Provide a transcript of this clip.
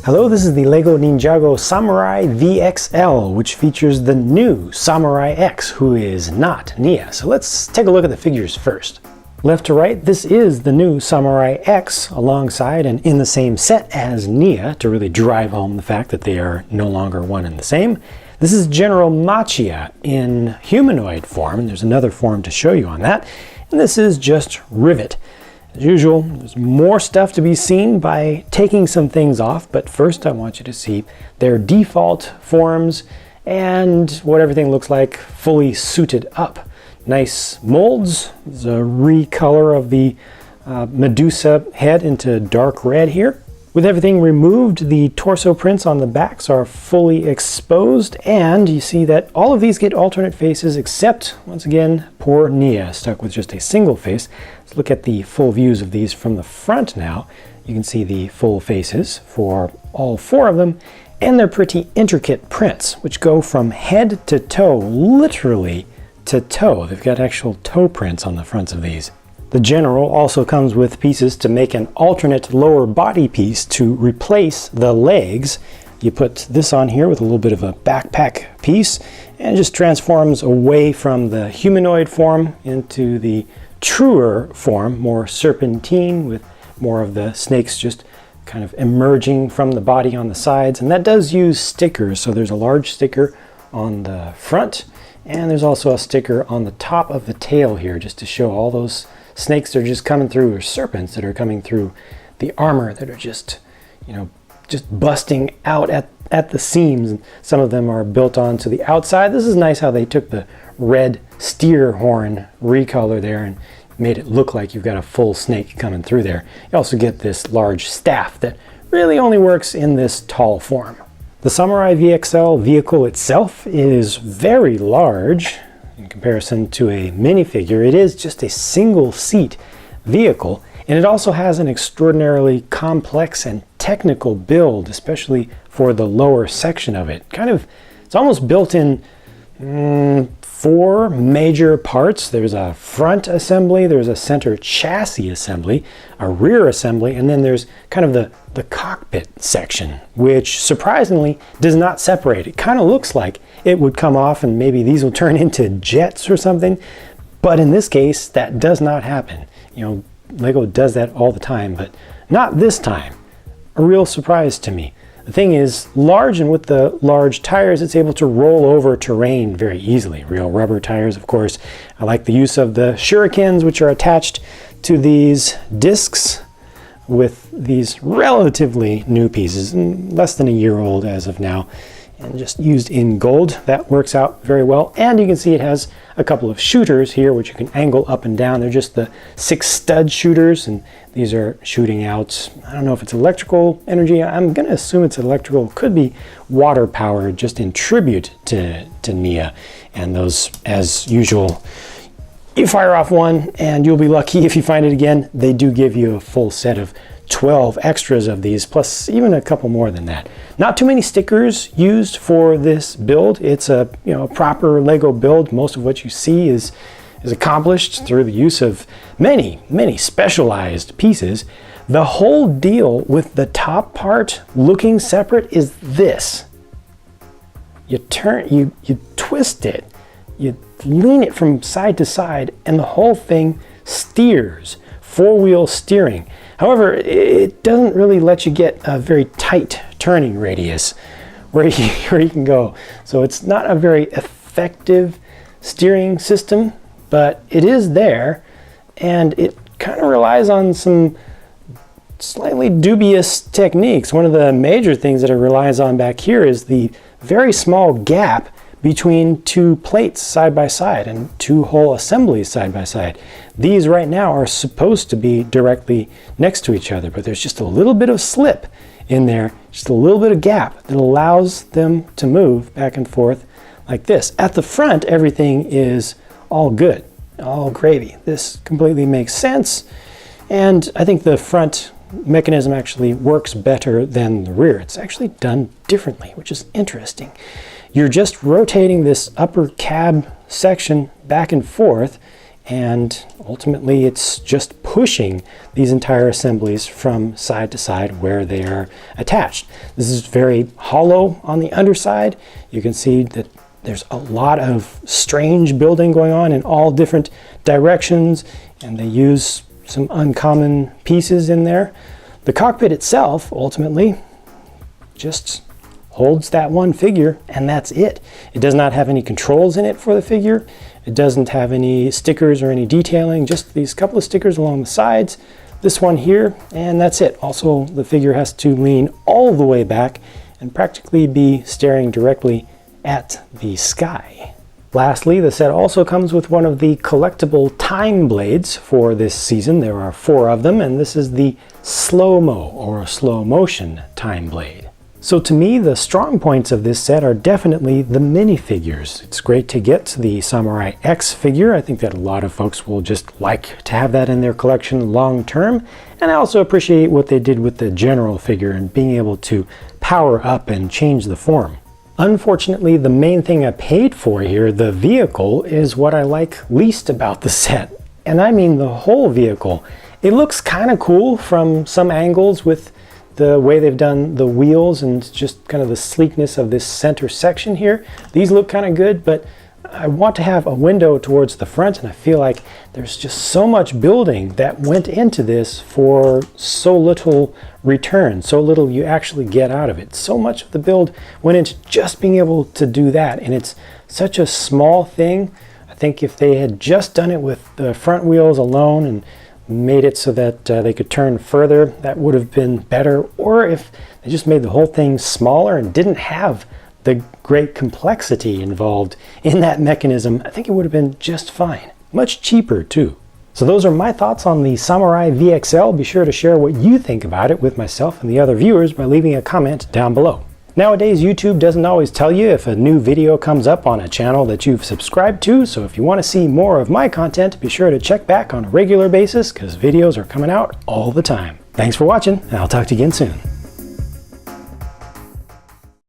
Hello, this is the LEGO Ninjago Samurai VXL, which features the new Samurai X, who is not Nia. So let's take a look at the figures first. Left to right, this is the new Samurai X alongside and in the same set as Nia to really drive home the fact that they are no longer one and the same. This is General Machia in humanoid form, and there's another form to show you on that. And this is just Rivet. As usual, there's more stuff to be seen by taking some things off, but first I want you to see their default forms and what everything looks like fully suited up. Nice molds. There's a recolor of the Medusa head into dark red here. With everything removed, the torso prints on the backs are fully exposed, and you see that all of these get alternate faces except, once again, poor Nia, stuck with just a single face. Let's look at the full views of these from the front now. You can see the full faces for all four of them, and they're pretty intricate prints, which go from head to toe, literally to toe. They've got actual toe prints on the fronts of these. The General also comes with pieces to make an alternate lower body piece to replace the legs. You put this on here with a little bit of a backpack piece, and it just transforms away from the humanoid form into the truer form, more serpentine, with more of the snakes just kind of emerging from the body on the sides. And that does use stickers, so there's a large sticker on the front, and there's also a sticker on the top of the tail here, just to show all those snakes that are just coming through, or serpents that are coming through the armor that are just, just busting out at the seams. And some of them are built onto the outside. This is nice how they took the red steer horn recolor there and made it look like you've got a full snake coming through there. You also get this large staff that really only works in this tall form. The Samurai VXL vehicle itself is very large. In comparison to a minifigure, it is just a single seat vehicle, and it also has an extraordinarily complex and technical build, especially for the lower section of it. It's almost built in four major parts. There's a front assembly, there's a center chassis assembly, a rear assembly, and then there's kind of the cockpit section, which surprisingly does not separate. It kind of looks like it would come off and maybe these will turn into jets or something, but in this case that does not happen. LEGO does that all the time, but not this time. A real surprise to me. The thing is large, and with the large tires it's able to roll over terrain very easily. Real rubber tires, of course. I like the use of the shurikens, which are attached to these discs with these relatively new pieces, less than a year old as of now, and just used in gold. That works out very well. And you can see it has a couple of shooters here which you can angle up and down. They're just the 6 stud shooters, and these are shooting out, I don't know if it's electrical energy. I'm going to assume it's electrical. Could be water powered, just in tribute to Nia. And those, as usual, you fire off one and you'll be lucky if you find it again. They do give you a full set of 12 extras of these, plus even a couple more than that. Not too many stickers used for this build. It's a proper LEGO build. Most of what you see is accomplished through the use of many specialized pieces. The whole deal with the top part looking separate is this. You twist it, you lean it from side to side, and the whole thing steers, 4-wheel steering. However, it doesn't really let you get a very tight turning radius where you can go. So it's not a very effective steering system, but it is there, and it kind of relies on some slightly dubious techniques. One of the major things that it relies on back here is the very small gap between 2 plates side by side and 2 whole assemblies side by side. These right now are supposed to be directly next to each other, but there's just a little bit of slip in there, just a little bit of gap that allows them to move back and forth like this. At the front, everything is all good, all gravy. This completely makes sense, and I think the front mechanism actually works better than the rear. It's actually done differently, which is interesting. You're just rotating this upper cab section back and forth, and ultimately it's just pushing these entire assemblies from side to side where they are attached. This is very hollow on the underside. You can see that there's a lot of strange building going on in all different directions, and they use some uncommon pieces in there. The cockpit itself ultimately just holds that one figure, and that's it. It does not have any controls in it for the figure. It doesn't have any stickers or any detailing, just these couple of stickers along the sides, this one here, and that's it. Also, the figure has to lean all the way back and practically be staring directly at the sky. Lastly, the set also comes with one of the collectible time blades for this season. There are 4 of them, and this is the slow-mo or slow motion time blade. So to me, the strong points of this set are definitely the minifigures. It's great to get the Samurai X figure. I think that a lot of folks will just like to have that in their collection long term. And I also appreciate what they did with the general figure and being able to power up and change the form. Unfortunately, the main thing I paid for here, the vehicle, is what I like least about the set. And I mean the whole vehicle. It looks kind of cool from some angles with the way they've done the wheels and just kind of the sleekness of this center section here. These look kind of good, but I want to have a window towards the front, and I feel like there's just so much building that went into this for so little return, so little you actually get out of it. So much of the build went into just being able to do that, and it's such a small thing. I think if they had just done it with the front wheels alone and made it so that they could turn further, that would have been better. Or if they just made the whole thing smaller and didn't have the great complexity involved in that mechanism, I think it would have been just fine. Much cheaper too. So those are my thoughts on the Samurai VXL. Be sure to share what you think about it with myself and the other viewers by leaving a comment down below. Nowadays, YouTube doesn't always tell you if a new video comes up on a channel that you've subscribed to, so if you want to see more of my content, be sure to check back on a regular basis because videos are coming out all the time. Thanks for watching, and I'll talk to you again soon.